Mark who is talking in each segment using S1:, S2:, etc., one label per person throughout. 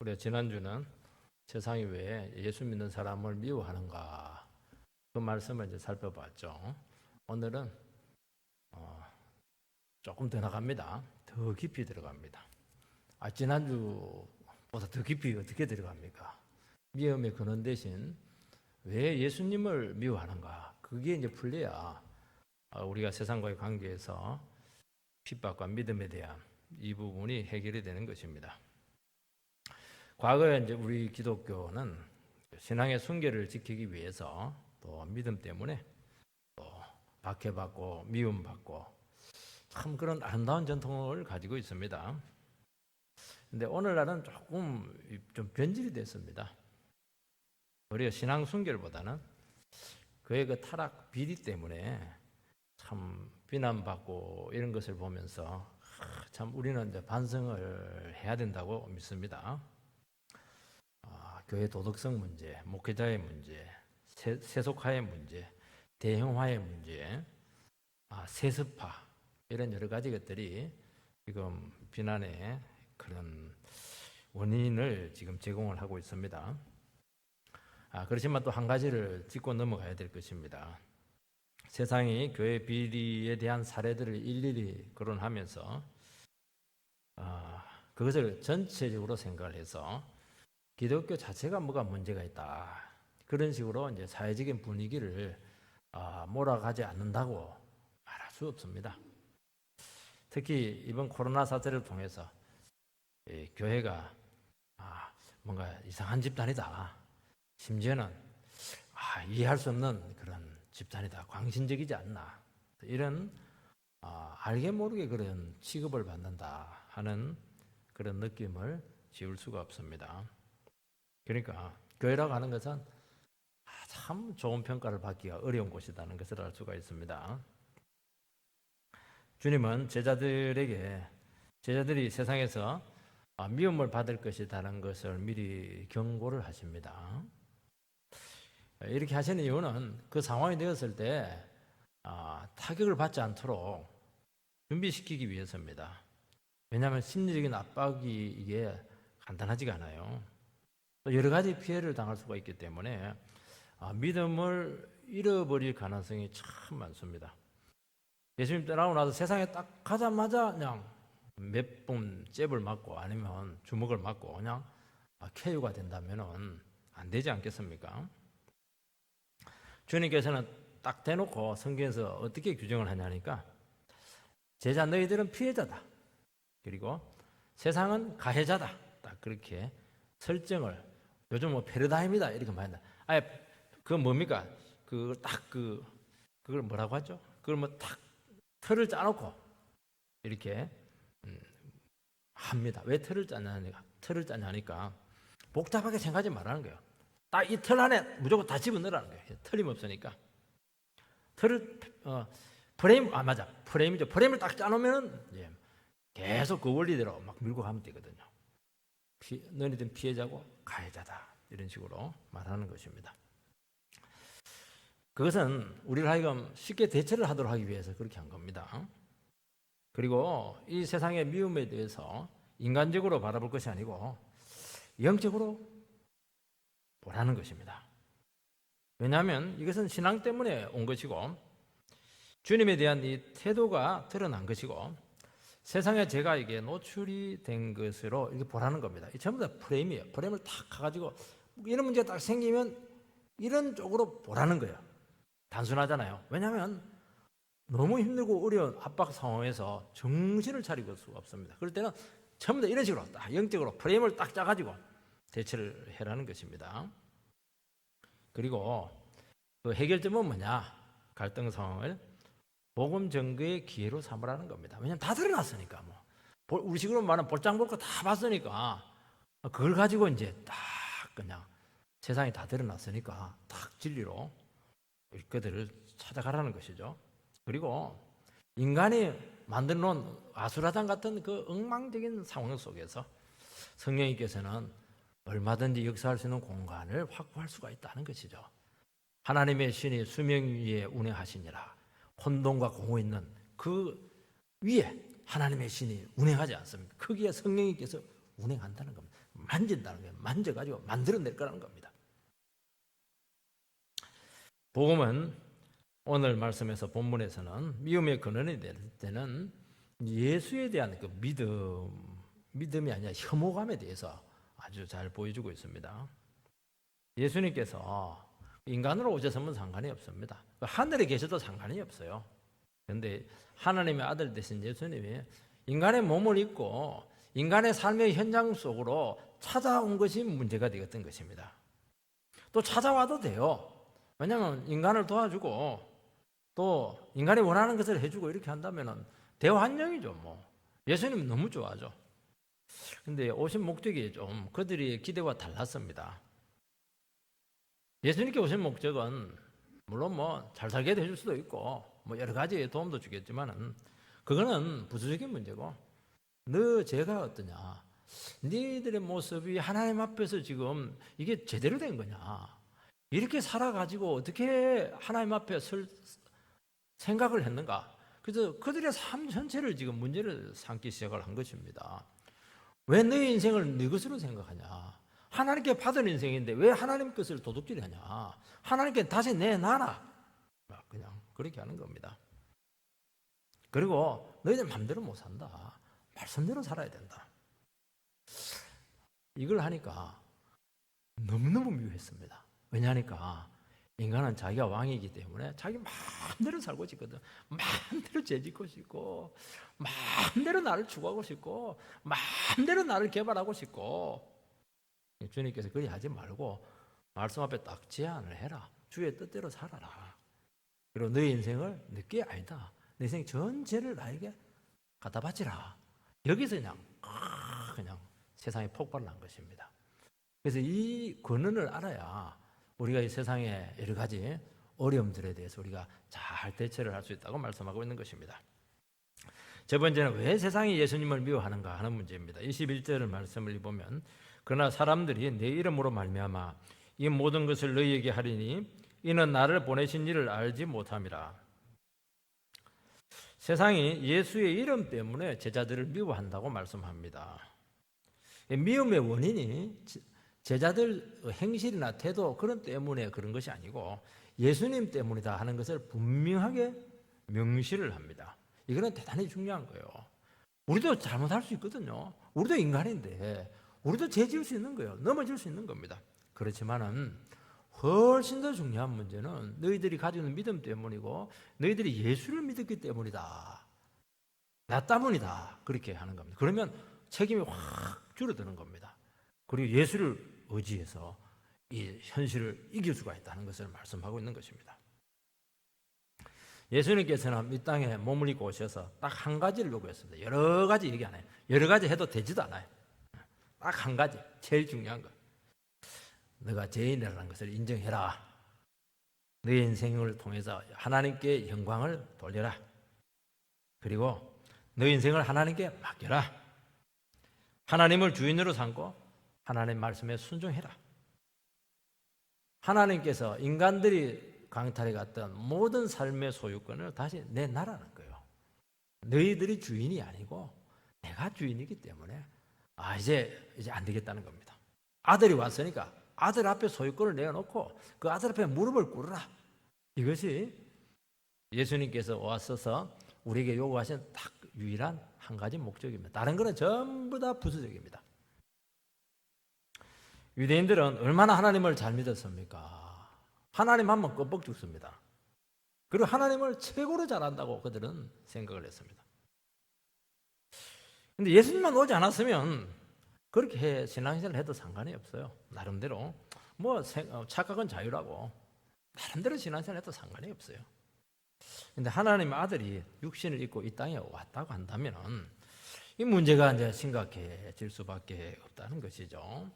S1: 우리가 지난주는 세상이 왜 예수 믿는 사람을 미워하는가 그 말씀을 이제 살펴봤죠. 오늘은 조금 더 나갑니다. 더 깊이 들어갑니다. 지난주보다 더 깊이 어떻게 들어갑니까? 미움의 근원 대신 왜 예수님을 미워하는가? 그게 이제 풀려야 우리가 세상과의 관계에서 핍박과 믿음에 대한 이 부분이 해결이 되는 것입니다. 과거에 이제 우리 기독교는 신앙의 순결을 지키기 위해서 또 믿음 때문에 또 박해받고 미움받고 참 그런 아름다운 전통을 가지고 있습니다. 근데 오늘날은 조금 좀 변질이 됐습니다. 우리가 신앙 순결보다는 그의 그 타락 비리 때문에 참 비난받고 이런 것을 보면서 참 우리는 이제 반성을 해야 된다고 믿습니다. 교회 도덕성 문제, 목회자의 문제, 세속화의 문제, 대형화의 문제, 세습화 이런 여러 가지 것들이 지금 비난의 그런 원인을 지금 제공을 하고 있습니다. 그렇지만 또 한 가지를 짚고 넘어가야 될 것입니다. 세상이 교회 비리에 대한 사례들을 일일이 거론하면서 그것을 전체적으로 생각을 해서 기독교 자체가 뭐가 문제가 있다. 그런 식으로 이제 사회적인 분위기를 몰아가지 않는다고 말할 수 없습니다. 특히 이번 코로나 사태를 통해서 교회가 뭔가 이상한 집단이다. 심지어는 이해할 수 없는 그런 집단이다. 광신적이지 않나. 이런 알게 모르게 그런 취급을 받는다 하는 그런 느낌을 지울 수가 없습니다. 그러니까 교회라고 하는 것은 참 좋은 평가를 받기가 어려운 곳이라는 것을 알 수가 있습니다. 주님은 제자들이 세상에서 미움을 받을 것이라는 것을 미리 경고를 하십니다. 이렇게 하시는 이유는 그 상황이 되었을 때 타격을 받지 않도록 준비시키기 위해서입니다. 왜냐하면 심리적인 압박이 이게 간단하지가 않아요. 또 여러 가지 피해를 당할 수가 있기 때문에 믿음을 잃어버릴 가능성이 참 많습니다. 예수님 떠나고 나서 세상에 딱 가자마자 그냥 몇 번 잽을 맞고 아니면 주먹을 맞고 그냥 KO가 된다면은 안 되지 않겠습니까? 주님께서는 딱 대놓고 성경에서 어떻게 규정을 하냐니까 제자 너희들은 피해자다. 그리고 세상은 가해자다. 딱 그렇게 설정을 요즘 뭐 패러다임이다 이렇게 말한다. 그건 뭡니까? 그걸 뭐라고 하죠? 그걸 뭐 딱 틀을 짜놓고 이렇게 합니다. 왜 틀을 짜냐니까 복잡하게 생각하지 말라는 거예요. 딱 이 틀 안에 무조건 다 집어넣으라는 거예요. 틀림없으니까. 프레임이죠. 프레임을 딱 짜놓으면 계속 그 원리대로 막 밀고 가면 되거든요. 너희들은 피해자고 가해자다. 이런 식으로 말하는 것입니다. 그것은 우리를 하여금 쉽게 대처를 하도록 하기 위해서 그렇게 한 겁니다. 그리고 이 세상의 미움에 대해서 인간적으로 바라볼 것이 아니고 영적으로 보라는 것입니다. 왜냐하면 이것은 신앙 때문에 온 것이고 주님에 대한 이 태도가 드러난 것이고 세상에 제가 이게 노출이 된 것으로 이렇게 보라는 겁니다. 이 전부 다 프레임이에요. 프레임을 탁 가가지고 이런 문제가 딱 생기면 이런 쪽으로 보라는 거예요. 단순하잖아요. 왜냐하면 너무 힘들고 어려운 압박 상황에서 정신을 차리고 수가 없습니다. 그럴 때는 전부 다 이런 식으로 딱 영적으로 프레임을 딱 짜가지고 대처를 해라는 것입니다. 그리고 그 해결점은 뭐냐? 갈등 상황을 복음 전거의 기회로 삼으라는 겁니다. 왜냐하면 다 드러났으니까 우리 식으로 말하면 볼장 볼 거 다 봤으니까 그걸 가지고 이제 딱 그냥 세상이 다 드러났으니까 딱 진리로 그들을 찾아가라는 것이죠. 그리고 인간이 만들어 놓은 아수라장 같은 그 엉망적인 상황 속에서 성령님께서는 얼마든지 역사할 수 있는 공간을 확보할 수가 있다는 것이죠. 하나님의 신이 수명 위에 운행하시니라. 혼돈과 공허 있는 그 위에 하나님의 신이 운행하지 않습니까? 거기에 성령님께서 운행한다는 겁니다. 만진다는 거예요. 만져가지고 만들어낼 거라는 겁니다. 복음은 오늘 말씀에서 본문에서는 미움의 근원이 될 때는 예수에 대한 그 믿음이 아니라 혐오감에 대해서 아주 잘 보여주고 있습니다. 예수님께서 인간으로 오셔서는 상관이 없습니다. 하늘에 계셔도 상관이 없어요. 그런데 하나님의 아들 되신 예수님이 인간의 몸을 입고 인간의 삶의 현장 속으로 찾아온 것이 문제가 되었던 것입니다. 또 찾아와도 돼요. 왜냐하면 인간을 도와주고 또 인간이 원하는 것을 해주고 이렇게 한다면 대환영이죠. 뭐 예수님 너무 좋아하죠. 근데 오신 목적이 좀 그들의 기대와 달랐습니다. 예수님께 오신 목적은 물론 뭐 잘 살게 해줄 수도 있고 뭐 여러 가지 도움도 주겠지만은 그거는 부수적인 문제고, 너 죄가 어떠냐, 너희들의 모습이 하나님 앞에서 지금 이게 제대로 된 거냐, 이렇게 살아가지고 어떻게 하나님 앞에 설 생각을 했는가. 그래서 그들의 삶 전체를 지금 문제를 삼기 시작을 한 것입니다. 왜 너의 인생을 네 것으로 생각하냐, 하나님께 받은 인생인데 왜 하나님 것을 도둑질하냐, 하나님께 다시 내놔라, 그냥 그렇게 하는 겁니다. 그리고 너희들 마음대로 못 산다, 말씀대로 살아야 된다. 이걸 하니까 너무너무 미워했습니다. 왜냐하니까 인간은 자기가 왕이기 때문에 자기 마음대로 살고 싶거든. 마음대로 죄짓고 싶고 마음대로 나를 추구하고 싶고 마음대로 나를 개발하고 싶고, 주님께서 그리 하지 말고 말씀 앞에 딱 제안을 해라. 주의 뜻대로 살아라. 그리고 너의 인생을 늦게 아니다, 내 인생 전체를 나에게 갖다 바치라. 여기서 그냥 세상에 폭발을 한 것입니다. 그래서 이 권한을 알아야 우리가 이 세상의 여러 가지 어려움들에 대해서 우리가 잘 대처를 할 수 있다고 말씀하고 있는 것입니다. 첫 번째는 왜 세상이 예수님을 미워하는가 하는 문제입니다. 21절 말씀을 보면, 그러나 사람들이 내 이름으로 말미암아 이 모든 것을 너희에게 하리니 이는 나를 보내신 이를 알지 못함이라. 세상이 예수의 이름 때문에 제자들을 미워한다고 말씀합니다. 미움의 원인이 제자들 행실이나 태도 그런 때문에 그런 것이 아니고 예수님 때문이다 하는 것을 분명하게 명시를 합니다. 이거는 대단히 중요한 거예요. 우리도 잘못할 수 있거든요. 우리도 인간인데 우리도 죄 지을 수 있는 거예요. 넘어질 수 있는 겁니다. 그렇지만은 훨씬 더 중요한 문제는 너희들이 가지고 있는 믿음 때문이고 너희들이 예수를 믿었기 때문이다, 나 때문이다, 그렇게 하는 겁니다. 그러면 책임이 확 줄어드는 겁니다. 그리고 예수를 의지해서 이 현실을 이길 수가 있다는 것을 말씀하고 있는 것입니다. 예수님께서는 이 땅에 몸을 입고 오셔서 딱 한 가지를 요구했습니다. 여러 가지 얘기 안 해요. 여러 가지 해도 되지도 않아요. 딱 한 가지, 제일 중요한 거. 너가 죄인이라는 것을 인정해라. 너의 인생을 통해서 하나님께 영광을 돌려라. 그리고 너의 인생을 하나님께 맡겨라. 하나님을 주인으로 삼고 하나님 말씀에 순종해라. 하나님께서 인간들이 강탈해 갔던 모든 삶의 소유권을 다시 내놔라는 거예요. 너희들이 주인이 아니고 내가 주인이기 때문에 이제 안 되겠다는 겁니다. 아들이 왔으니까 아들 앞에 소유권을 내어놓고 그 아들 앞에 무릎을 꿇으라. 이것이 예수님께서 왔어서 우리에게 요구하신 딱 유일한 한 가지 목적입니다. 다른 거는 전부 다 부수적입니다. 유대인들은 얼마나 하나님을 잘 믿었습니까? 하나님 하면 껌뻑 죽습니다. 그리고 하나님을 최고로 잘한다고 그들은 생각을 했습니다. 근데 예수님만 오지 않았으면 그렇게 신앙생활을 해도 상관이 없어요. 나름대로 뭐 착각은 자유라고 나름대로 신앙생활을 해도 상관이 없어요. 근데 하나님의 아들이 육신을 입고 이 땅에 왔다고 한다면 이 문제가 이제 심각해질 수밖에 없다는 것이죠.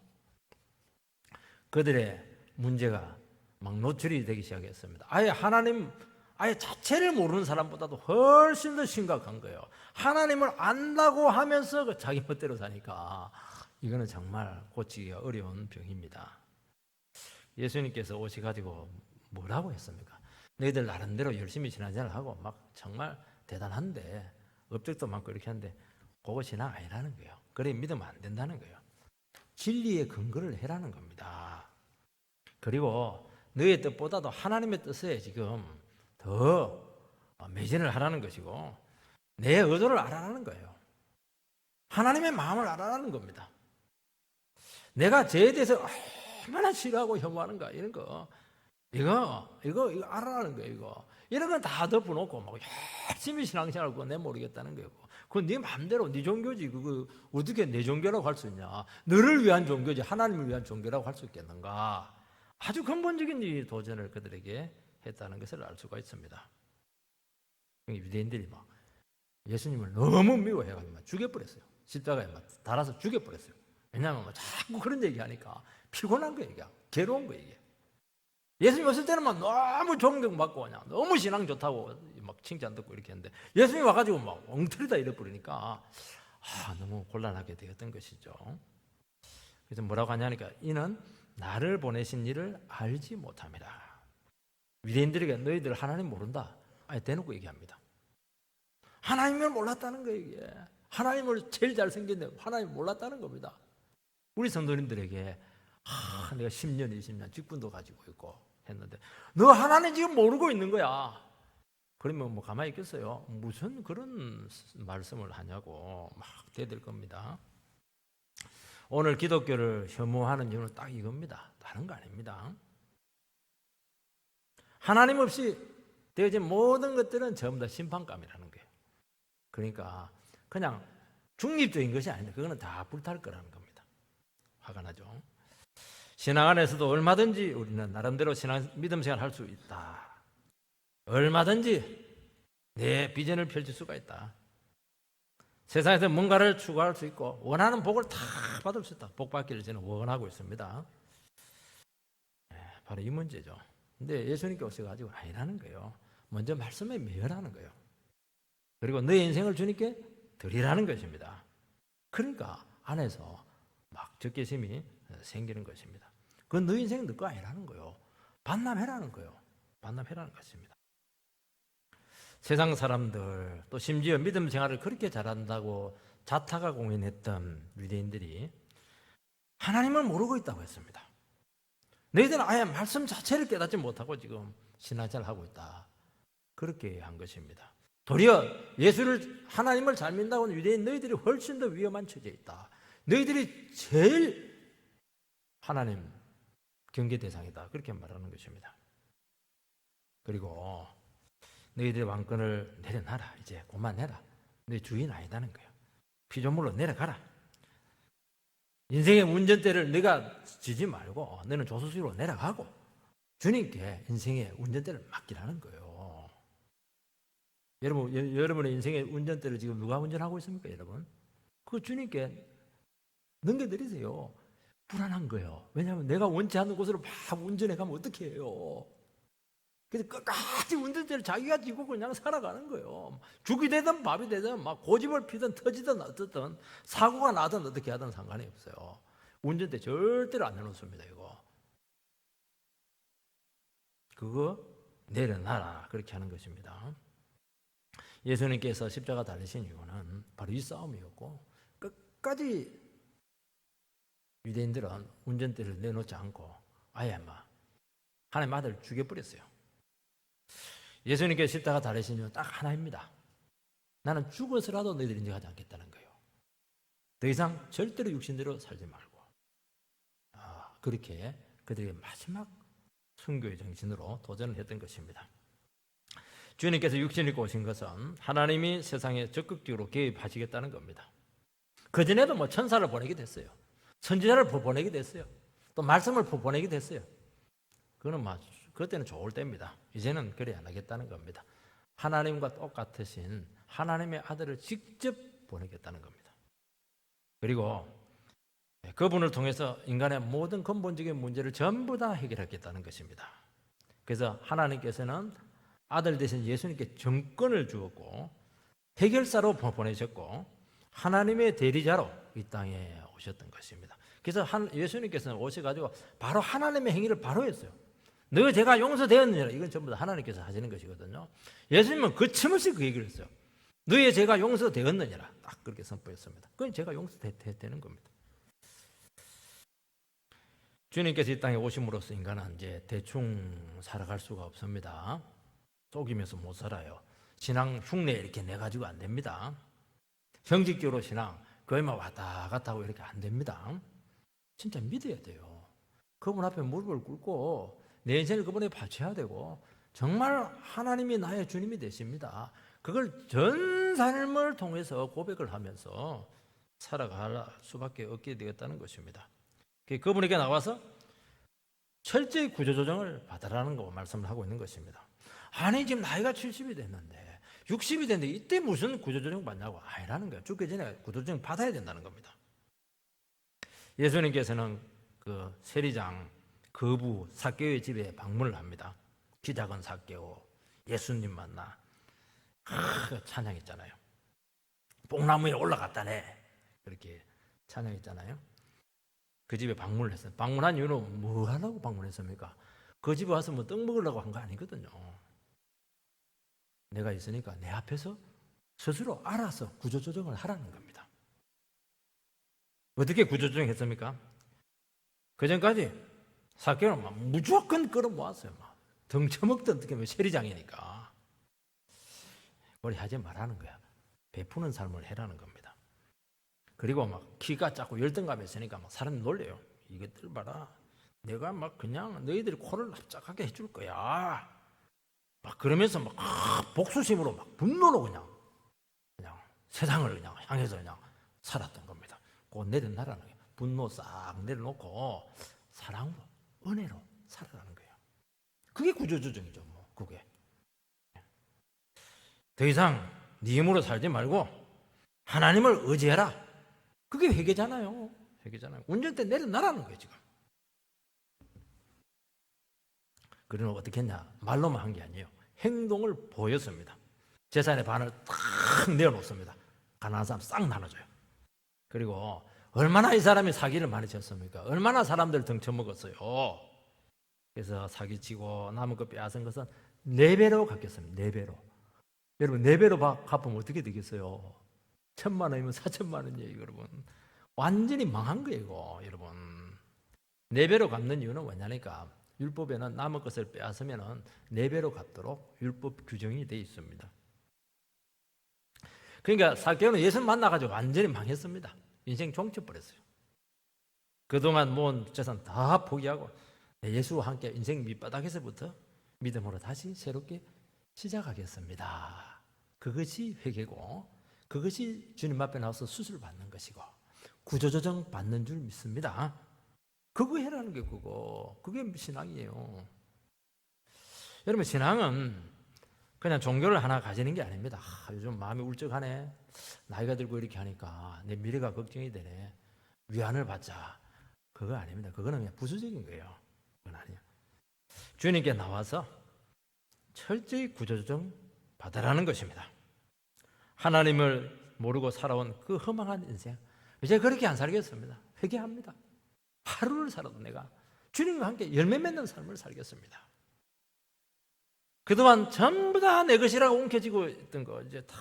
S1: 그들의 문제가 막 노출이 되기 시작했습니다. 아예 자체를 모르는 사람보다도 훨씬 더 심각한 거예요. 하나님을 안다고 하면서 자기 멋대로 사니까 이거는 정말 고치기가 어려운 병입니다. 예수님께서 오셔가지고 뭐라고 했습니까? 너희들 나름대로 열심히 신앙생활을 하고 막 정말 대단한데 업적도 많고 이렇게 하는데 그거 신앙 아니라는 거예요. 그래 믿으면 안 된다는 거예요. 진리의 근거를 해라는 겁니다. 그리고 너의 뜻보다도 하나님의 뜻에 지금 더 매진을 하라는 것이고 내 의도를 알아라는 거예요. 하나님의 마음을 알아라는 겁니다. 내가 죄에 대해서 얼마나 싫어하고 혐오하는가 이런 거 이거 알아라는 거예요. 이런 건 다 덮어놓고 막 열심히 신앙생활하고 내 모르겠다는 거고 그건 네 마음대로 네 종교지 그거 어떻게 내 종교라고 할 수 있냐. 너를 위한 종교지 하나님을 위한 종교라고 할 수 있겠는가. 아주 근본적인 이 도전을 그들에게 했다는 것을 알 수가 있습니다. 유대인들이 막 예수님을 너무 미워해가지고 죽여버렸어요. 십자가에 막 달아서 죽여버렸어요. 왜냐하면 자꾸 그런 얘기하니까 피곤한 거예요. 이게. 괴로운 거예요. 이게. 예수님 왔을 때는 막 너무 존경받고 그냥 너무 신앙 좋다고 막 칭찬 듣고 이렇게 했는데 예수님 와가지고 막 엉터리다 이래버리니까 너무 곤란하게 되었던 것이죠. 그래서 뭐라고 하냐니까 이는 나를 보내신 이를 알지 못합니다. 유대인들에게 너희들 하나님 모른다. 아니 대놓고 얘기합니다. 하나님을 몰랐다는 거예요. 이게. 하나님을 제일 잘생겼는데 하나님을 몰랐다는 겁니다. 우리 성도님들에게 내가 10년, 20년 직분도 가지고 있고 했는데 너 하나님 지금 모르고 있는 거야. 그러면 뭐 가만히 있겠어요? 무슨 그런 말씀을 하냐고 막 대들 겁니다. 오늘 기독교를 혐오하는 이유는 딱 이겁니다. 다른 거 아닙니다. 하나님 없이 되어진 모든 것들은 전부 다 심판감이라는 거예요. 그러니까 그냥 중립적인 것이 아닌데 그거는 다 불탈 거라는 겁니다. 화가 나죠. 신앙 안에서도 얼마든지 우리는 나름대로 신앙 믿음 생활 할 수 있다. 얼마든지 내 비전을 펼칠 수가 있다. 세상에서 뭔가를 추구할 수 있고 원하는 복을 다 받을 수 있다. 복 받기를 저는 원하고 있습니다. 바로 이 문제죠. 근데 예수님께 오셔가지고 아니라는 거예요. 먼저 말씀에 매여라는 거예요. 그리고 너의 인생을 주님께 드리라는 것입니다. 그러니까 안에서 막 적개심이 생기는 것입니다. 그건 너 인생 너 거 아니라는 거예요. 반납해라는 거예요. 반납해라는 것입니다. 세상 사람들 또 심지어 믿음 생활을 그렇게 잘한다고 자타가 공인했던 유대인들이 하나님을 모르고 있다고 했습니다. 너희들은 아예 말씀 자체를 깨닫지 못하고 지금 신앙생활을 하고 있다. 그렇게 한 것입니다. 도리어 예수를 하나님을 잘 믿는다고 하는 유대인 너희들이 훨씬 더 위험한 처지에 있다. 너희들이 제일 하나님 경계 대상이다. 그렇게 말하는 것입니다. 그리고 너희들의 왕권을 내려놔라. 이제 그만해라. 너희 주인 아니다는 거예요. 피조물로 내려가라. 인생의 운전대를 네가 지지 말고 너는 조수수로 내려가고 주님께 인생의 운전대를 맡기라는 거예요. 여러분의 인생의 운전대를 지금 누가 운전하고 있습니까, 여러분? 그 주님께 넘겨드리세요. 불안한 거예요. 왜냐하면 내가 원치 않는 곳으로 막 운전해 가면 어떻게 해요? 그래서 끝까지 운전대를 자기가 쥐고 그냥 살아가는 거예요. 죽이 되든 밥이 되든 막 고집을 피든 터지든 어떻든 사고가 나든 어떻게 하든 상관이 없어요. 운전대 절대로 안 내놓습니다. 이거. 그거 내려놔라. 그렇게 하는 것입니다. 예수님께서 십자가 달리신 이유는 바로 이 싸움이었고 끝까지 유대인들은 운전대를 내놓지 않고 아예 막 하나님 아들을 죽여버렸어요. 예수님께서 십자가 달리신 이유는 딱 하나입니다. 나는 죽어서라도 너희들이 인정하지 않겠다는 거예요. 더 이상 절대로 육신대로 살지 말고 그렇게 그들의 마지막 순교의 정신으로 도전을 했던 것입니다. 주님께서 육신을 입고 오신 것은 하나님이 세상에 적극적으로 개입하시겠다는 겁니다. 그전에도 뭐 천사를 보내기도 했어요. 선지자를 보내기도 했어요. 또 말씀을 보내기도 했어요. 그거는 그때는 좋을 때입니다. 이제는 그래 안 하겠다는 겁니다. 하나님과 똑같으신 하나님의 아들을 직접 보내겠다는 겁니다. 그리고 그분을 통해서 인간의 모든 근본적인 문제를 전부 다 해결하겠다는 것입니다. 그래서 하나님께서는 아들 대신 예수님께 정권을 주었고 해결사로 보내셨고 하나님의 대리자로 이 땅에 오셨던 것입니다. 그래서 예수님께서는 오셔가지고 바로 하나님의 행위를 바로 했어요. 너 제가 용서되었느냐 이건 전부 다 하나님께서 하시는 것이거든요. 예수님은 거침없이 그 얘기를 했어요. 너의 죄가 용서되었느냐 딱 그렇게 선포했습니다. 그건 제가 용서되는 겁니다. 주님께서 이 땅에 오심으로써 인간은 이제 대충 살아갈 수가 없습니다. 속이면서 못 살아요. 신앙 흉내 이렇게 내가지고 안 됩니다. 형식적으로 신앙 거기만 왔다 갔다 하고 이렇게 안 됩니다. 진짜 믿어야 돼요. 그분 앞에 무릎을 꿇고 내 인생을 그분에 바쳐야 되고 정말 하나님이 나의 주님이 되십니다. 그걸 전 삶을 통해서 고백을 하면서 살아갈 수밖에 없게 되었다는 것입니다. 그분에게 나와서 철저히 구조조정을 받으라는 거 말씀을 하고 있는 것입니다. 아니 지금 나이가 70이 됐는데 60이 됐는데 이때 무슨 구조조정 받냐고 아니라는 거예요. 죽기 전에 구조조정 받아야 된다는 겁니다. 예수님께서는 그 세리장 거부 삭개오의 집에 방문을 합니다. 키 작은 삭개오 예수님 만나 그 찬양했잖아요. 뽕나무에 올라갔다네 그렇게 찬양했잖아요. 그 집에 방문을 했어요. 방문한 이유는 뭐 하려고 방문했습니까? 그 집에 와서 뭐 떡 먹으려고 한 거 아니거든요. 내가 있으니까 내 앞에서 스스로 알아서 구조조정을 하라는 겁니다. 어떻게 구조조정했습니까? 그 전까지 삭개오는 막 무조건 끌어모았어요. 막 덩쳐먹던 어떻게 보면 세리장이니까 머리 하지 말라는 거야. 베푸는 삶을 해라는 겁니다. 그리고 막 키가 작고 열등감이 있으니까 막 사람이 놀래요. 이것들 봐라. 내가 막 그냥 너희들이 코를 납작하게 해줄 거야. 막 그러면서 막 복수심으로 막 분노로 그냥 세상을 그냥 향해서 그냥 살았던 겁니다. 그거 내려놔라는 거예요. 분노 싹 내려놓고 사랑으로 은혜로 살아라는 거예요. 그게 구조조정이죠. 뭐 그게 더 이상 네 힘으로 살지 말고 하나님을 의지해라. 그게 회개잖아요. 회개잖아요. 운전대 내려놔라는 거예요 지금. 그러면 어떻게 했냐? 말로만 한 게 아니에요. 행동을 보였습니다. 재산의 반을 탁 내어놓습니다. 가난한 사람 싹 나눠줘요. 그리고 얼마나 이 사람이 사기를 많이 쳤습니까? 얼마나 사람들 등쳐먹었어요. 그래서 사기치고 남은 거 빼앗은 것은 4배로 갚겠습니다. 4배로. 여러분 4배로 갚으면 어떻게 되겠어요? 1,000만 원이면 4천만 원이에요. 여러분 완전히 망한 거예요. 이거, 여러분 4배로 갚는 이유는 뭐냐니까 율법에는 남은 것을 빼앗으면 4배로 갚도록 율법 규정이 되어 있습니다. 그러니까 삭개오는 예수 만나가지고 완전히 망했습니다. 인생 종쳐버렸어요. 그동안 모은 재산 다 포기하고 예수와 함께 인생 밑바닥에서부터 믿음으로 다시 새롭게 시작하겠습니다. 그것이 회개고 그것이 주님 앞에 나와서 수술 받는 것이고 구조조정 받는 줄 믿습니다. 그거 해라는 게 그거. 그게 신앙이에요. 여러분 신앙은 그냥 종교를 하나 가지는 게 아닙니다. 요즘 마음이 울적하네. 나이가 들고 이렇게 하니까 내 미래가 걱정이 되네. 위안을 받자. 그거 아닙니다. 그거는 그냥 부수적인 거예요. 그건 아니에요. 주님께 나와서 철저히 구조조정 받으라는 것입니다. 하나님을 모르고 살아온 그 허망한 인생 이제 그렇게 안 살겠습니다. 회개합니다. 하루를 살아도 내가 주님과 함께 열매 맺는 삶을 살겠습니다. 그동안 전부 다 내 것이라고 움켜쥐고 있던 거 이제 다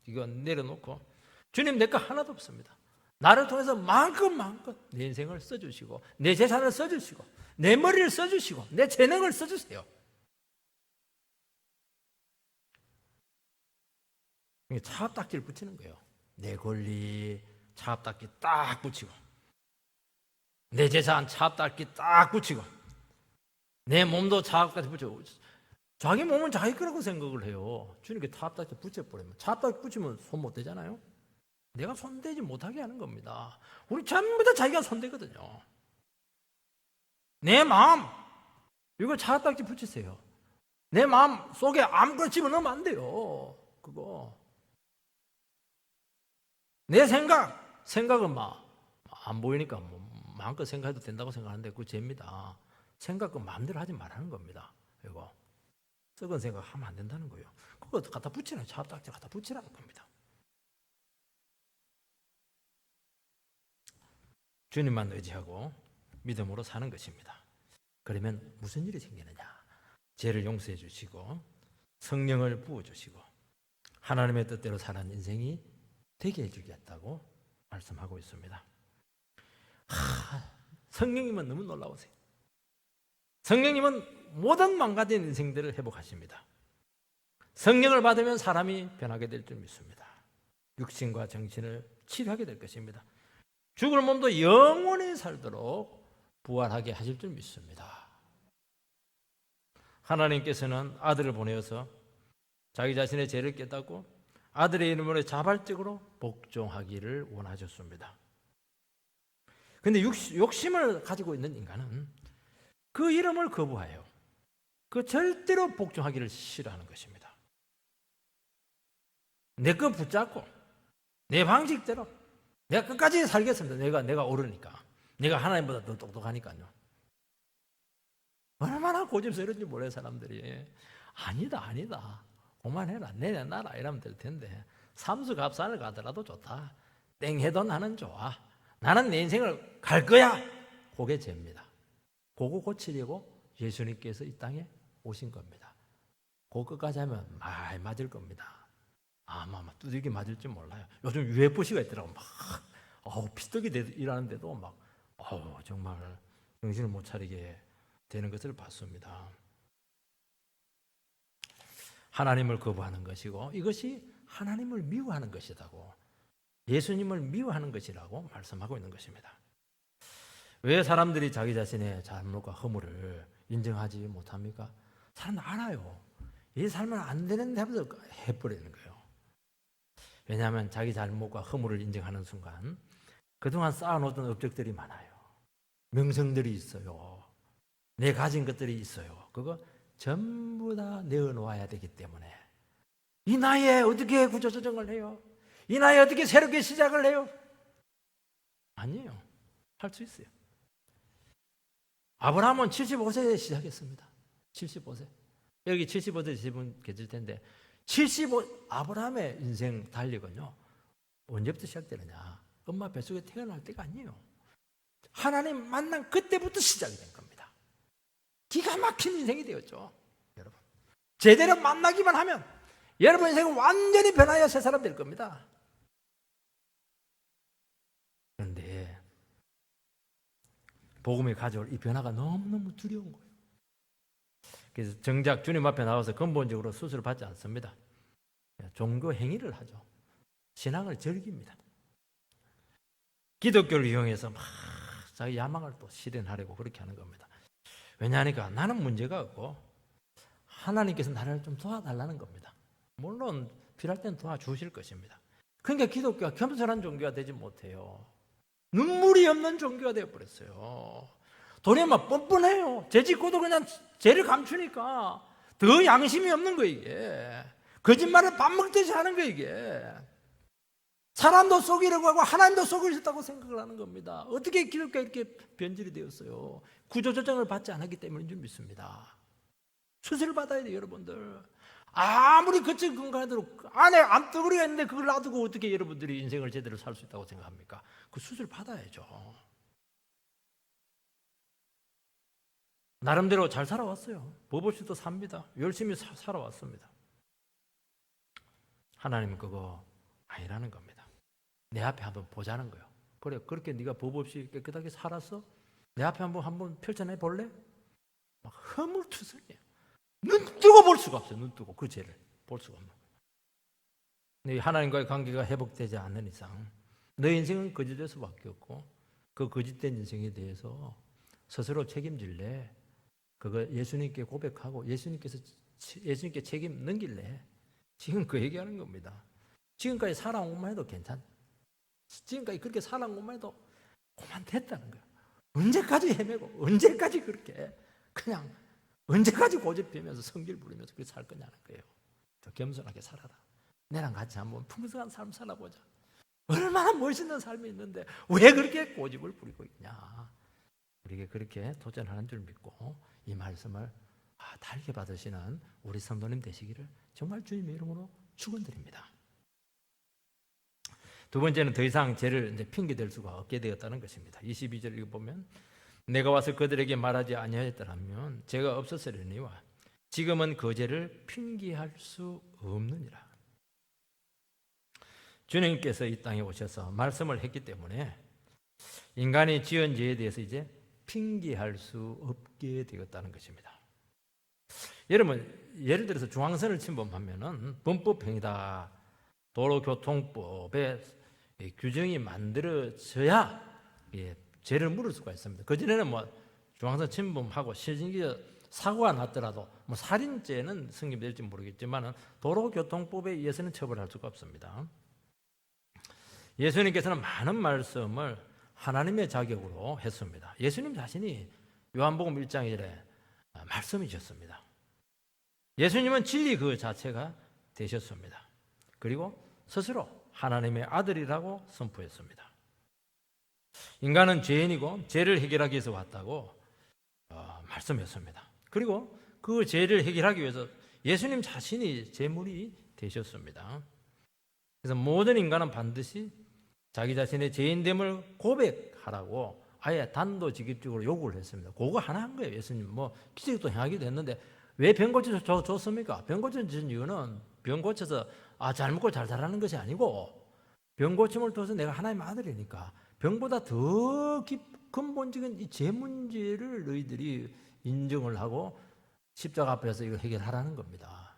S1: 이거 내려놓고 주님 내 거 하나도 없습니다. 나를 통해서 마음껏 내 인생을 써주시고 내 재산을 써주시고 내 머리를 써주시고 내 재능을 써주세요. 차압딱지를 붙이는 거예요. 내 권리 차압딱지 딱 붙이고 내 재산 차압딱지 딱 붙이고 내 몸도 차압딱지 붙이고 자기 몸은 자기 거라고 생각을 해요. 주님께 차압딱지 붙여버리면 차압딱지 붙이면 손 못 대잖아요. 내가 손대지 못하게 하는 겁니다. 우리 전부 다 자기가 손대거든요. 내 마음 이거 차압딱지 붙이세요. 내 마음 속에 아무거나 집어넣으면 안 돼요. 그거 내 생각은 막 안 보이니까 뭐 마음껏 생각해도 된다고 생각하는데 그거 죄입니다. 생각은 마음대로 하지 말라는 겁니다. 이거 썩은 생각하면 안 된다는 거예요. 그거 갖다 붙이라는 차압딱지 갖다 붙이라는 겁니다. 주님만 의지하고 믿음으로 사는 것입니다. 그러면 무슨 일이 생기느냐? 죄를 용서해 주시고 성령을 부어주시고 하나님의 뜻대로 사는 인생이 되게 해주겠다고 말씀하고 있습니다. 성령님은 너무 놀라우세요. 성령님은 모든 망가진 인생들을 회복하십니다. 성령을 받으면 사람이 변하게 될 줄 믿습니다. 육신과 정신을 치료하게 될 것입니다. 죽을 몸도 영원히 살도록 부활하게 하실 줄 믿습니다. 하나님께서는 아들을 보내어서 자기 자신의 죄를 깨닫고 아들의 이름으로 자발적으로 복종하기를 원하셨습니다. 그런데 욕심을 가지고 있는 인간은 그 이름을 거부해요. 그 절대로 복종하기를 싫어하는 것입니다. 내 거 붙잡고 내 방식대로 내가 끝까지 살겠습니다. 내가 옳으니까. 내가 하나님보다 더 똑똑하니까요. 얼마나 고집스러운지 몰라요, 사람들이. 아니다. 그만해라. 내놔라. 이러면 될 텐데. 삼수갑산을 가더라도 좋다. 땡해도 나는 좋아. 나는 내 인생을 갈 거야. 그게 죄입니다. 그거 고치려고 예수님께서 이 땅에 오신 겁니다. 그거까지 하면 많이 맞을 겁니다. 아마 두들기 맞을지 몰라요. 요즘 UFC가 있더라고. 피떡이 일하는데도 막 정말 정신을 못 차리게 되는 것을 봤습니다. 하나님을 거부하는 것이고 이것이 하나님을 미워하는 것이라고, 예수님을 미워하는 것이라고 말씀하고 있는 것입니다. 왜 사람들이 자기 자신의 잘못과 허물을 인정하지 못합니까? 사람들 알아요. 이 살면 안 되는데 하면서 해버리는 거예요. 왜냐하면 자기 잘못과 허물을 인정하는 순간 그동안 쌓아놓던 업적들이 많아요. 명성들이 있어요. 내 가진 것들이 있어요. 그거 전부 다 내어놓아야 되기 때문에 이 나이에 어떻게 구조조정을 해요? 이 나이에 어떻게 새롭게 시작을 해요? 아니에요. 할 수 있어요. 아브라함은 75세에 시작했습니다. 75세. 여기 75세 지분 계실 텐데 아브라함의 인생 달력은요, 언제부터 시작되느냐? 엄마 뱃속에 태어날 때가 아니에요. 하나님 만난 그때부터 시작이 된 겁니다. 기가 막힌 인생이 되었죠. 여러분, 제대로 만나기만 하면 여러분 인생은 완전히 변하여 새 사람 될 겁니다. 그런데 복음이 가져올 이 변화가 너무너무 두려운 거예요. 그래서 정작 주님 앞에 나와서 근본적으로 수술을 받지 않습니다. 종교 행위를 하죠. 신앙을 즐깁니다. 기독교를 이용해서 막 자기 야망을 또 실현하려고 그렇게 하는 겁니다. 왜냐하니까 나는 문제가 없고 하나님께서 나를 좀 도와달라는 겁니다. 물론 필요할 때는 도와주실 것입니다. 그러니까 기독교가 겸손한 종교가 되지 못해요. 눈물이 없는 종교가 되어버렸어요. 돈이 막 뻔뻔해요. 죄 짓고도 그냥 죄를 감추니까 더 양심이 없는 거예요, 이게. 거짓말을 밥 먹듯이 하는 거예요, 이게. 사람도 속이려고 하고 하나님도 속일 수 있다고 생각을 하는 겁니다. 어떻게 기독교가 이렇게 변질이 되었어요? 구조조정을 받지 않았기 때문인 줄 믿습니다. 수술을 받아야 돼요, 여러분들. 아무리 거친 건강하도록 안에 암덩어리가 있는데 그걸 놔두고 어떻게 여러분들이 인생을 제대로 살 수 있다고 생각합니까? 그 수술 받아야죠. 나름대로 잘 살아왔어요. 법 없이도 삽니다. 열심히 살아왔습니다. 하나님은 그거 아니라는 겁니다. 내 앞에 한번 보자는 거예요. 그래, 그렇게 네가 법 없이 깨끗하게 살았어? 내 앞에 한번 펼쳐내 볼래? 막 허물투성이에요. 눈 뜨고 볼 수가 없어요. 눈 뜨고 그 죄를 볼 수가 없는 거예요. 하나님과의 관계가 회복되지 않는 이상 너 인생은 거짓될 수밖에 없고 그 거짓된 인생에 대해서 스스로 책임질래? 그거 예수님께 고백하고 예수님께 책임 넘길래? 지금 그 얘기하는 겁니다. 지금까지 살아온 것만 해도 괜찮아. 지금까지 그렇게 살아온 것만 해도 그만 됐다는 거야. 언제까지 헤매고 언제까지 그렇게 그냥 언제까지 고집피면서 성질 부리면서 그렇게 살 거냐는 거예요. 더 겸손하게 살아라. 내랑 같이 한번 풍성한 삶 살아보자. 얼마나 멋있는 삶이 있는데 왜 그렇게 고집을 부리고 있냐. 우리에게 그렇게 도전하는 줄 믿고 이 말씀을 달게 받으시는 우리 성도님 되시기를 정말 주님의 이름으로 축원드립니다. 두 번째는 더 이상 죄를 핑계댈 수가 없게 되었다는 것입니다. 22절 읽어보면 내가 와서 그들에게 말하지 아니하였더라면 죄가 없었으려니와 지금은 그 죄를 핑계할 수 없느니라. 주님께서 이 땅에 오셔서 말씀을 했기 때문에 인간이 지은 죄에 대해서 이제 핑계할 수 없게 되었다는 것입니다. 여러분, 예를 들어서 중앙선을 침범하면은 범법행위다, 도로교통법에 규정이 만들어져야 죄를 물을 수가 있습니다. 그전에는 중앙선 침범하고 실질적 사고가 났더라도 살인죄는 성립될지 모르겠지만 도로교통법에 의해서는 처벌할 수가 없습니다. 예수님께서는 많은 말씀을 하나님의 자격으로 했습니다. 예수님 자신이 요한복음 1장 1에 말씀이셨습니다. 예수님은 진리 그 자체가 되셨습니다. 그리고 스스로 하나님의 아들이라고 선포했습니다. 인간은 죄인이고 죄를 해결하기 위해서 왔다고 말씀했습니다. 그리고 그 죄를 해결하기 위해서 예수님 자신이 제물이 되셨습니다. 그래서 모든 인간은 반드시 자기 자신의 죄인됨을 고백하라고 아예 단도직입적으로 요구를 했습니다. 그거 하나 한 거예요. 예수님 기적도 행하기도 했는데 왜 병 고쳐서 줬습니까? 병 고쳐준 이유는 병 고쳐서 잘 먹고 잘 자라는 것이 아니고 병 고침을 통해서 내가 하나님의 아들이니까 병보다 더 근본적인 이 죄 문제를 너희들이 인정을 하고 십자가 앞에서 이거 해결하라는 겁니다.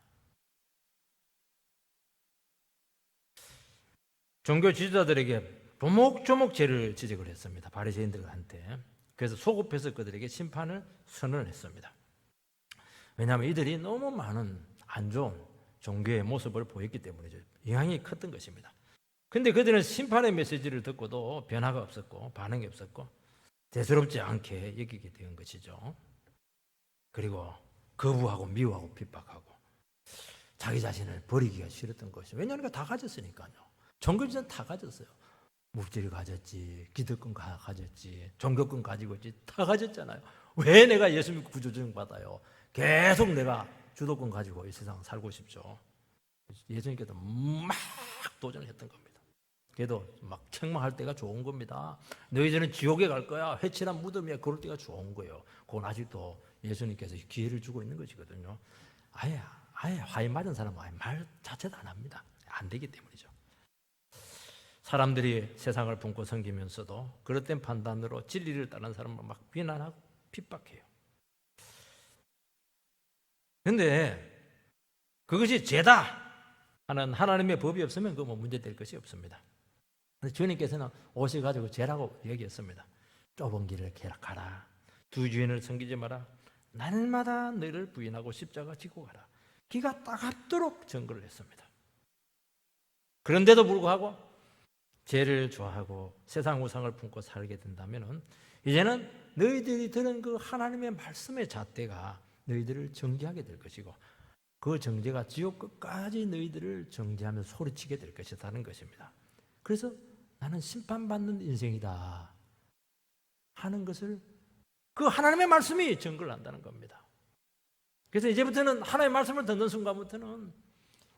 S1: 종교 지도자들에게 조목조목 죄를 지적을 했습니다. 바리새인들한테. 그래서 소급해서 그들에게 심판을 선언을 했습니다. 왜냐하면 이들이 너무 많은 안 좋은 종교의 모습을 보였기 때문이죠. 영향이 컸던 것입니다. 근데 그들은 심판의 메시지를 듣고도 변화가 없었고 반응이 없었고 대수롭지 않게 여기게 된 것이죠. 그리고 거부하고 미워하고 핍박하고 자기 자신을 버리기가 싫었던 것이죠. 왜냐하면 다 가졌으니까요. 종교지는 다 가졌어요. 물질을 가졌지, 기득권 가졌지, 종교권 가지고 있지, 다 가졌잖아요. 왜 내가 예수 믿고 구조조정 받아요? 계속 내가 주도권 가지고 이 세상 살고 싶죠. 예수님께서 막 도전을 했던 겁니다. 그래도 막 책망할 때가 좋은 겁니다. 너희들은 지옥에 갈 거야. 회칠한 무덤이야. 그럴 때가 좋은 거예요. 그건 아직도 예수님께서 기회를 주고 있는 것이거든요. 아예 화에 맞은 사람은 아예 말 자체도 안 합니다. 안 되기 때문이죠. 사람들이 세상을 품고 섬기면서도 그릇된 판단으로 진리를 따르는 사람을 막 비난하고 핍박해요. 그런데 그것이 죄다 하는 하나님의 법이 없으면 그 문제될 것이 없습니다. 주님께서는 오셔가지고 죄라고 얘기했습니다. 좁은 길을 가라. 두 주인을 섬기지 마라. 날마다 너를 부인하고 십자가 지고 가라. 기가 따갑도록 증거를 했습니다. 그런데도 불구하고 죄를 좋아하고 세상 우상을 품고 살게 된다면 이제는 너희들이 들은 그 하나님의 말씀의 잣대가 너희들을 정죄하게 될 것이고 그 정죄가 지옥 끝까지 너희들을 정죄하며 소리치게 될 것이라는 것입니다. 그래서 나는 심판받는 인생이다 하는 것을 그 하나님의 말씀이 증거를 한다는 겁니다. 그래서 이제부터는 하나님의 말씀을 듣는 순간부터는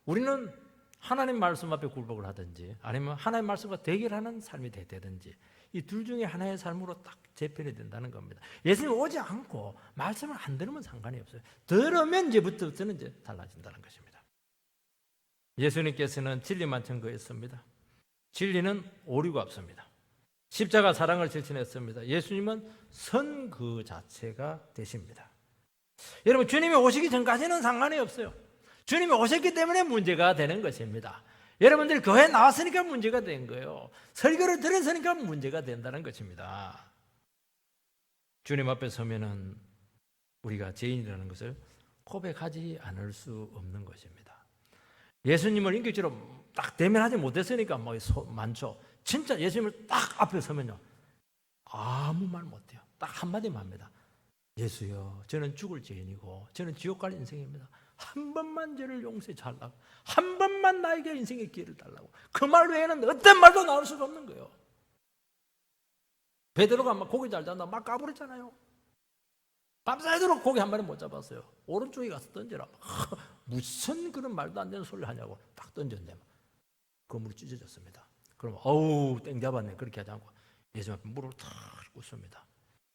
S1: 우리는 하나님 말씀 앞에 굴복을 하든지 아니면 하나님 말씀과 대결하는 삶이 되든지 이 둘 중에 하나의 삶으로 딱 재편이 된다는 겁니다. 예수님 오지 않고 말씀을 안 들으면 상관이 없어요. 들으면 이제부터는 이제 달라진다는 것입니다. 예수님께서는 진리만 증거했습니다. 진리는 오류가 없습니다. 십자가 사랑을 실천했습니다. 예수님은 선 그 자체가 되십니다. 여러분, 주님이 오시기 전까지는 상관이 없어요. 주님이 오셨기 때문에 문제가 되는 것입니다. 여러분들 교회에 나왔으니까 문제가 된 거예요. 설교를 들었으니까 문제가 된다는 것입니다. 주님 앞에 서면은 우리가 죄인이라는 것을 고백하지 않을 수 없는 것입니다. 예수님을 인격적으로 딱 대면하지 못했으니까 많죠. 진짜 예수님을 딱 앞에 서면요 아무 말 못해요. 딱 한마디만 합니다. 예수여, 저는 죽을 죄인이고 저는 지옥 갈 인생입니다. 한 번만 저를 용서해 달라고, 한 번만 나에게 인생의 기회를 달라고. 그 말 외에는 어떤 말도 나올 수가 없는 거예요. 베드로가 막 고기 잘 잡다 막 까불었잖아요. 밤새도록 고기 한 마리 못 잡았어요. 오른쪽에 가서 던져라. 무슨 그런 말도 안 되는 소리를 하냐고 딱 던졌네. 그물이 찢어졌습니다. 그럼 어우 땡 잡았네. 그렇게 하지 않고 예수님 앞에 무릎을 탁 꿇습니다.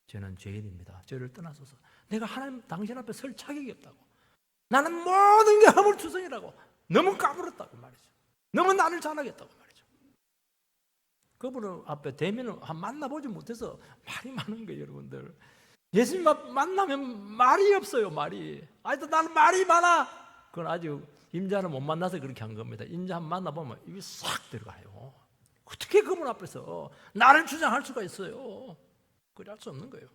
S1: 저는 죄인입니다. 저를 떠나소서. 내가 하나님 당신 앞에 설 자격이 없다고. 나는 모든 게 허물투성이라고. 너무 까불었다고 말이죠. 너무 나를 잘하겠다고 말이죠. 그분 앞에 대면을 만나보지 못해서 말이 많은 거예요, 여러분들. 예수님 만나면 말이 없어요, 말이. 아니, 나는 말이 많아. 그건 아직 임자는 못 만나서 그렇게 한 겁니다. 임자 한 만나보면 입이 싹 들어가요. 어떻게 그분 앞에서 나를 주장할 수가 있어요? 그럴 수 없는 거예요.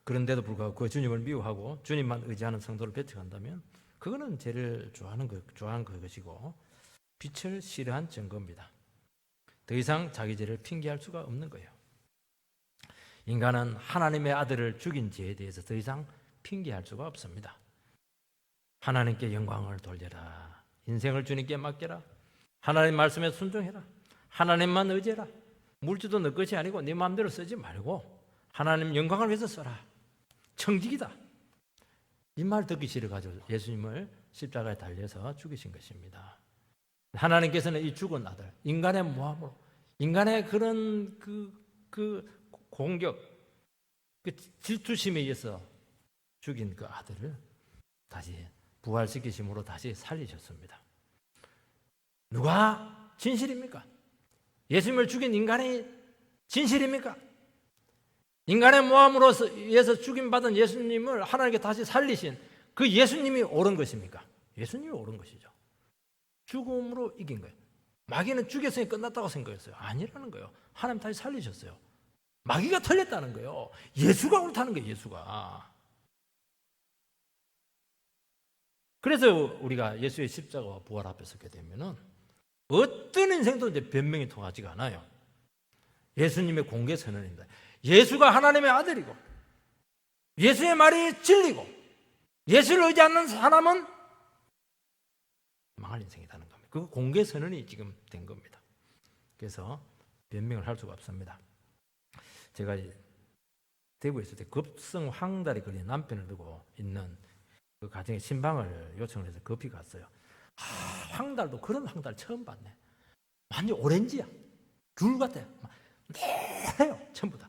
S1: 그런데도 불구하고 그 주님을 미워하고 주님만 의지하는 성도를 배척한다면 그거는 죄를 좋아하는 것이고 빛을 싫어한 증거입니다. 더 이상 자기 죄를 핑계할 수가 없는 거예요. 인간은 하나님의 아들을 죽인 죄에 대해서 더 이상 핑계할 수가 없습니다. 하나님께 영광을 돌려라. 인생을 주님께 맡겨라. 하나님 말씀에 순종해라. 하나님만 의지해라. 물질도 너 것이 아니고 네 마음대로 쓰지 말고 하나님 영광을 위해서 써라. 청직이다. 이 말 듣기 싫어가지고 예수님을 십자가에 달려서 죽이신 것입니다. 하나님께서는 이 죽은 아들, 인간의 모함으로, 인간의 그런 그 공격, 그 질투심에 의해서 죽인 그 아들을 다시 부활시키심으로 다시 살리셨습니다. 누가 진실입니까? 예수님을 죽인 인간이 진실입니까? 인간의 모함으로 의해서 죽임받은 예수님을 하나님께 다시 살리신 그 예수님이 옳은 것입니까? 예수님이 옳은 것이죠. 죽음으로 이긴 거예요. 마귀는 죽였으니 끝났다고 생각했어요. 아니라는 거예요. 하나님 다시 살리셨어요. 마귀가 틀렸다는 거예요. 예수가 옳다는 거예요. 예수가. 그래서 우리가 예수의 십자가와 부활 앞에 서게 되면은 어떤 인생도 이제 변명이 통하지가 않아요. 예수님의 공개 선언입니다. 예수가 하나님의 아들이고 예수의 말이 진리고 예수를 의지하는 사람은 망할 인생이라는 겁니다. 그 공개 선언이 지금 된 겁니다. 그래서 변명을 할 수가 없습니다. 제가 대구에 있을 때 급성 황달이 걸린 남편을 두고 있는 그 가정에 신방을 요청을 해서 급히 갔어요. 황달도 그런 황달 처음 봤네. 완전 오렌지야. 귤 같아요. 노래요. 전부 다.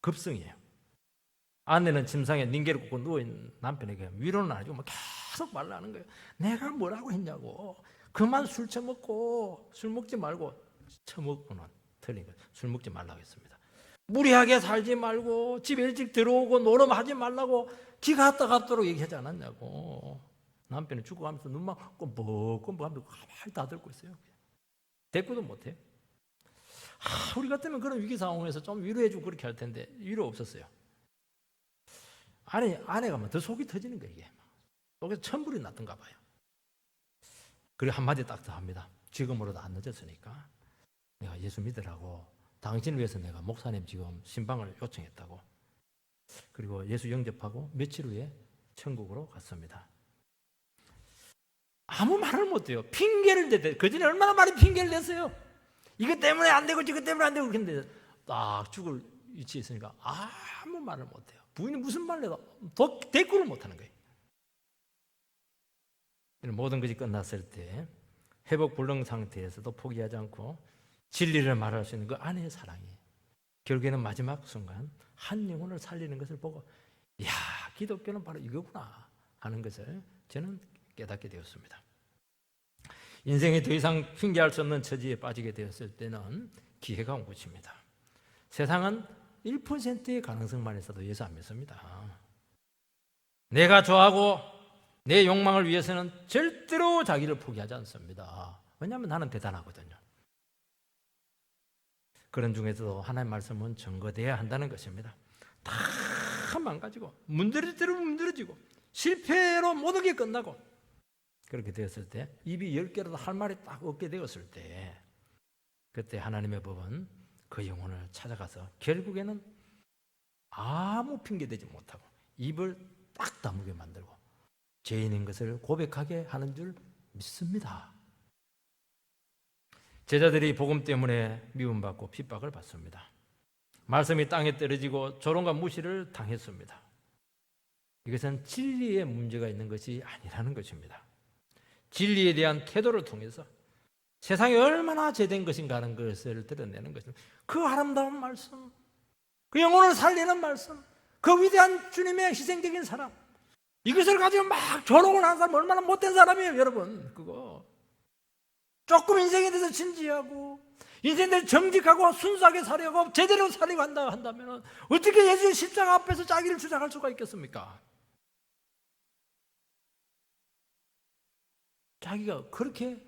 S1: 급성이에요. 아내는 침상에 닝개를 꽂고 누워있는 남편에게 위로는 안 해주고 막 계속 말을 하는 거예요. 내가 뭐라고 했냐고. 그만 술 처먹고 술 먹지 말고. 처먹고는 틀린 거예요. 술 먹지 말라고 했습니다. 무리하게 살지 말고 집에 일찍 들어오고 노름하지 말라고 기가 갔다 갔도록 얘기하지 않았냐고. 남편이 죽어가면서 눈만 껌뻑껌뻑하면서 가만히 다 들고 있어요. 대꾸도 못해요. 우리 같으면 그런 위기 상황에서 좀 위로해주고 그렇게 할 텐데 위로 없었어요. 아내가 더 속이 터지는 거예요. 이게 속에서 천불이 났던가 봐요. 그리고 한마디 딱 더 합니다. 지금으로도 안 늦었으니까 내가 예수 믿으라고 당신을 위해서 내가 목사님 지금 신방을 요청했다고. 그리고 예수 영접하고 며칠 후에 천국으로 갔습니다. 아무 말을 못해요. 핑계를 대대. 그전에 얼마나 많이 핑계를 냈어요. 이것 때문에 안 되고 저것 때문에 안 되고 그런데 딱 죽을 위치에 있으니까 아무 말을 못해요. 부인이 무슨 말을 해도 대꾸를 못하는 거예요. 모든 것이 끝났을 때 회복 불능 상태에서도 포기하지 않고 진리를 말할 수 있는 그 아내의 사랑이 결국에는 마지막 순간 한 영혼을 살리는 것을 보고 이야, 기독교는 바로 이거구나 하는 것을 저는 깨닫게 되었습니다. 인생이 더 이상 핑계할 수 없는 처지에 빠지게 되었을 때는 기회가 온 것입니다. 세상은 1%의 가능성만 있어도 예수 안 믿습니다. 내가 좋아하고 내 욕망을 위해서는 절대로 자기를 포기하지 않습니다. 왜냐하면 나는 대단하거든요. 그런 중에서도 하나님의 말씀은 증거되어야 한다는 것입니다. 다 망가지고 문드러지고 실패로 모든 게 끝나고 그렇게 되었을 때 입이 10개라도 할 말이 딱 없게 되었을 때 그때 하나님의 법은 그 영혼을 찾아가서 결국에는 아무 핑계대지 못하고 입을 딱 다물게 만들고 죄인인 것을 고백하게 하는 줄 믿습니다. 제자들이 복음 때문에 미움받고 핍박을 받습니다. 말씀이 땅에 떨어지고 조롱과 무시를 당했습니다. 이것은 진리에 문제가 있는 것이 아니라는 것입니다. 진리에 대한 태도를 통해서 세상이 얼마나 죄된 것인가 하는 것을 드러내는 것입니다. 그 아름다운 말씀, 그 영혼을 살리는 말씀, 그 위대한 주님의 희생적인 사랑, 이것을 가지고 막 조롱을 하는 사람 얼마나 못된 사람이에요, 여러분. 그거 조금 인생에 대해서 진지하고 인생에 대해서 정직하고 순수하게 살려고 제대로 살려고 한다면 어떻게 예수의 십자가 앞에서 자기를 주장할 수가 있겠습니까? 자기가 그렇게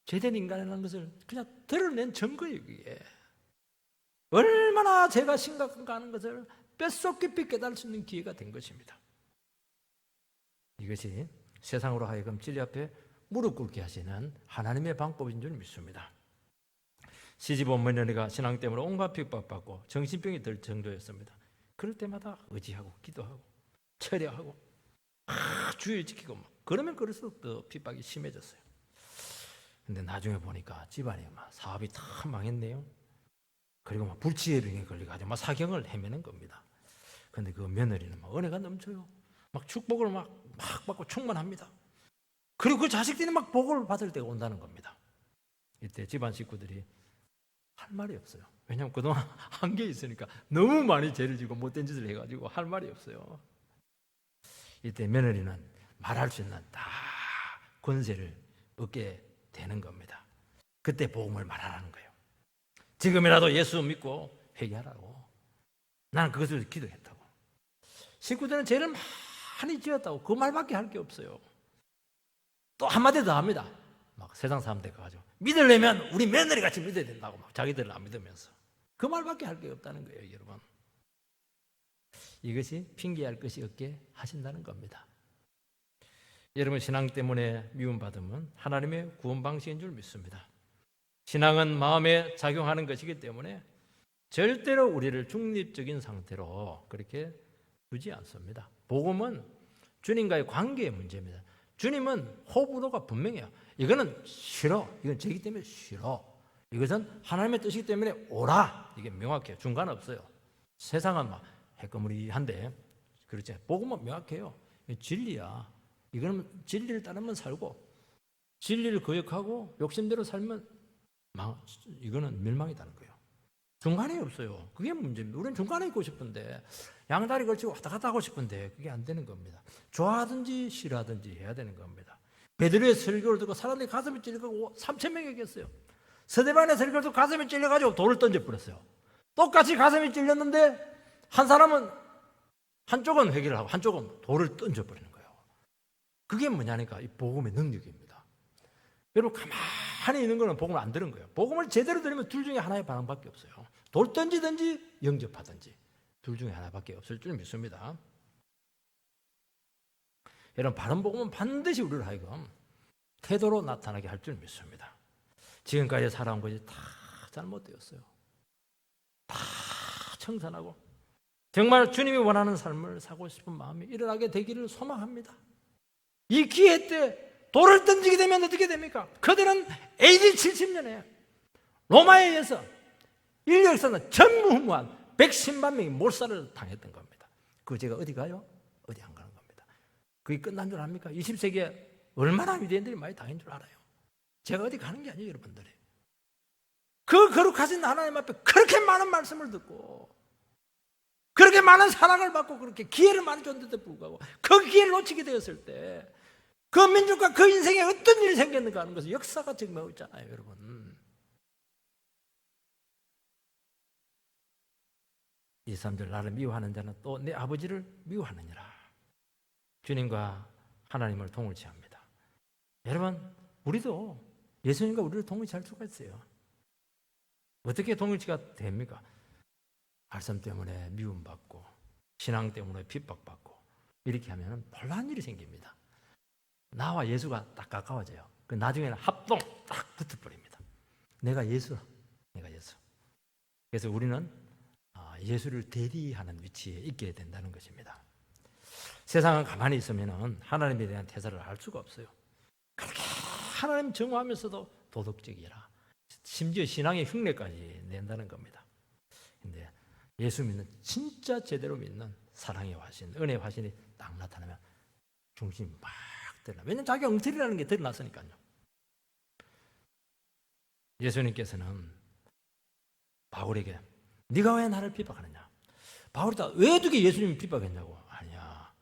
S1: 제대로 인간이라는 것을 그냥 드러낸 증거예요. 그게 얼마나 죄가 심각한가 하는 것을 뼛속 깊이 깨달을 수 있는 기회가 된 것입니다. 이것이 세상으로 하여금 진리 앞에 무릎 꿇게 하시는 하나님의 방법인 줄 믿습니다. 시집온 며느리가 신앙 때문에 온갖 핍박받고 정신병이 들 정도였습니다. 그럴 때마다 의지하고 기도하고 철야하고 주의를 지키고 그러면 그럴수록 더 핍박이 심해졌어요. 근데 나중에 보니까 집안이 막 사업이 다 망했네요. 그리고 막 불치의 병에 걸려가지고 막 사경을 헤매는 겁니다. 근데 그 며느리는 막 은혜가 넘쳐요. 막 축복을 막 받고 충만합니다. 그리고 그 자식들이 막 복을 받을 때가 온다는 겁니다. 이때 집안 식구들이 할 말이 없어요. 왜냐하면 그동안 한 게 있으니까 너무 많이 죄를 지고 못된 짓을 해가지고 할 말이 없어요. 이때 며느리는 말할 수 있는 다 권세를 얻게 되는 겁니다. 그때 복음을 말하라는 거예요. 지금이라도 예수 믿고 회개하라고. 나는 그것을 기도했다고. 식구들은 죄를 많이 지었다고 그 말밖에 할 게 없어요. 또 한마디 더 합니다. 막 세상 사람들 가가지고 믿으려면 우리 며느리 같이 믿어야 된다고 막 자기들을 안 믿으면서 그 말밖에 할 게 없다는 거예요, 여러분. 이것이 핑계할 것이 없게 하신다는 겁니다. 여러분 신앙 때문에 미움받으면 하나님의 구원 방식인 줄 믿습니다. 신앙은 마음에 작용하는 것이기 때문에 절대로 우리를 중립적인 상태로 그렇게 두지 않습니다. 복음은 주님과의 관계의 문제입니다. 주님은 호불호가 분명해요. 이거는 싫어. 이건 죄이기 때문에 싫어. 이것은 하나님의 뜻이기 때문에 오라. 이게 명확해요. 중간 없어요. 세상은 막 해거무리한데 그렇지. 복음은 명확해요. 진리야. 이거는 진리를 따르면 살고 진리를 거역하고 욕심대로 살면 이거는 멸망이다는 거예요. 중간에 없어요. 그게 문제입니다. 우리는 중간에 있고 싶은데 양다리 걸치고 왔다 갔다 하고 싶은데 그게 안 되는 겁니다. 좋아하든지 싫어하든지 해야 되는 겁니다. 베드로의 설교를 듣고 사람들이 가슴이 찔려가지고 3,000명이 얘기했어요. 스데반의 설교를 듣고 가슴이 찔려가지고 돌을 던져버렸어요. 똑같이 가슴이 찔렸는데 한쪽은 회개를 하고 한쪽은 돌을 던져버리는 거예요. 그게 뭐냐니까 이 복음의 능력입니다. 여러분 가만히 있는 거는 복음을 안 들은 거예요. 복음을 제대로 들으면 둘 중에 하나의 반응밖에 없어요. 돌 던지든지 영접하든지 둘 중에 하나밖에 없을 줄 믿습니다. 여러분 바른 복음은 반드시 우리를 하여금 태도로 나타나게 할 줄 믿습니다. 지금까지 살아온 것이 다 잘못되었어요. 다 청산하고 정말 주님이 원하는 삶을 사고 싶은 마음이 일어나게 되기를 소망합니다. 이 기회 때 돌을 던지게 되면 어떻게 됩니까? 그들은 AD 70년에 로마에 의해서 인류 역사는 전무후무한 110만 명이 몰살을 당했던 겁니다. 그 죄가 어디 가요? 어디 안 가는 겁니다. 그게 끝난 줄 압니까? 20세기에 얼마나 유대인들이 많이 당한 줄 알아요? 제가 어디 가는 게 아니에요, 여러분들이. 그 거룩하신 하나님 앞에 그렇게 많은 말씀을 듣고 그렇게 많은 사랑을 받고 그렇게 기회를 많이 줬는데도 불구하고 그 기회를 놓치게 되었을 때 그 민족과 그 인생에 어떤 일이 생겼는가 하는 것을 역사가 증명하고 있잖아요, 여러분. 이 사람들 나를 미워하는 자는 또 내 아버지를 미워하느니라. 주님과 하나님을 동일시합니다. 여러분 우리도 예수님과 우리를 동일시할 수가 있어요. 어떻게 동일시가 됩니까? 말씀 때문에 미움받고 신앙 때문에 핍박받고 이렇게 하면 놀라운 일이 생깁니다. 나와 예수가 딱 가까워져요. 그 나중에는 합동 딱 붙어버립니다. 내가 예수. 그래서 우리는 예수를 대리하는 위치에 있게 된다는 것입니다. 세상은 가만히 있으면 하나님에 대한 태도를 알 수가 없어요. 그렇게 하나님 정오하면서도 도덕적이라 심지어 신앙의 흉내까지 낸다는 겁니다. 근데 예수 믿는 진짜 제대로 믿는 사랑의 화신, 은혜의 화신이 딱 나타나면 중심이 막 드러나. 왜냐하면 자기 엉터리라는 게 드러났으니까요. 예수님께서는 바울에게 네가 왜 나를 핍박하느냐? 바울이 왜 어떻게 예수님을 핍박했냐고. 아니야.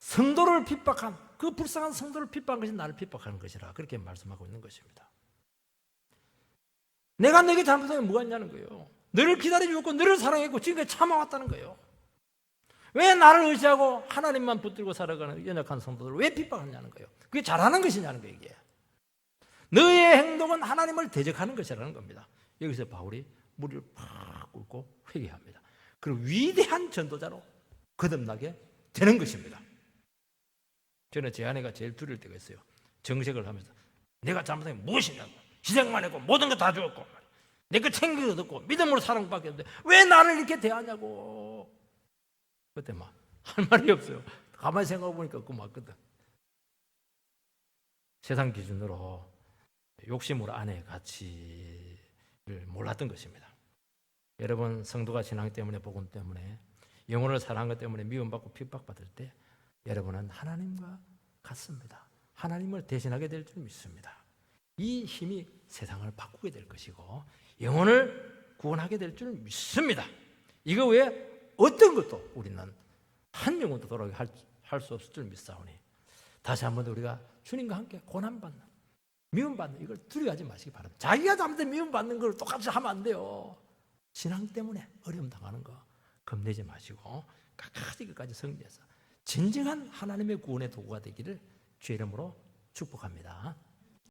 S1: 성도를 핍박한 그 불쌍한 성도를 핍박한 것이 나를 핍박하는 것이라 그렇게 말씀하고 있는 것입니다. 내가 너에게 잘못하면 뭐가 있냐는 거예요. 너를 기다려주고 너를 사랑했고 지금까지 참아왔다는 거예요. 왜 나를 의지하고 하나님만 붙들고 살아가는 연약한 성도들을 왜 핍박하냐는 거예요. 그게 잘하는 것이냐는 거예요. 이게 너의 행동은 하나님을 대적하는 것이라는 겁니다. 여기서 바울이 무리를 팍 꿇고 회개합니다. 그리고 위대한 전도자로 거듭나게 되는 것입니다. 저는 제 아내가 제일 두려울 때가 있어요. 정색을 하면서 내가 잘못한 게 무엇이냐고, 희생만 했고 모든 거 다 주었고 내 거 챙기고 듣고 믿음으로 사랑받게 했는데 왜 나를 이렇게 대하냐고. 그때 막 할 말이 없어요. 가만히 생각해보니까 그거 맞거든. 세상 기준으로 욕심으로 아내의 가치를 몰랐던 것입니다. 여러분, 성도가 신앙 때문에 복음 때문에 영혼을 사랑한 것 때문에 미움받고 핍박받을 때 여러분은 하나님과 같습니다. 하나님을 대신하게 될 줄 믿습니다. 이 힘이 세상을 바꾸게 될 것이고 영혼을 구원하게 될 줄 믿습니다. 이거 외에 어떤 것도 우리는 한 영혼도 돌아가게 할 수 없을 줄 믿사오니 다시 한번 우리가 주님과 함께 고난받는, 미움받는 이걸 두려워하지 마시기 바랍니다. 자기가 잘못된 미움받는 걸 똑같이 하면 안 돼요. 신앙 때문에 어려움 당하는 거 겁내지 마시고 끝까지 끝까지 승리해서 진정한 하나님의 구원의 도구가 되기를 주의 이름으로 축복합니다.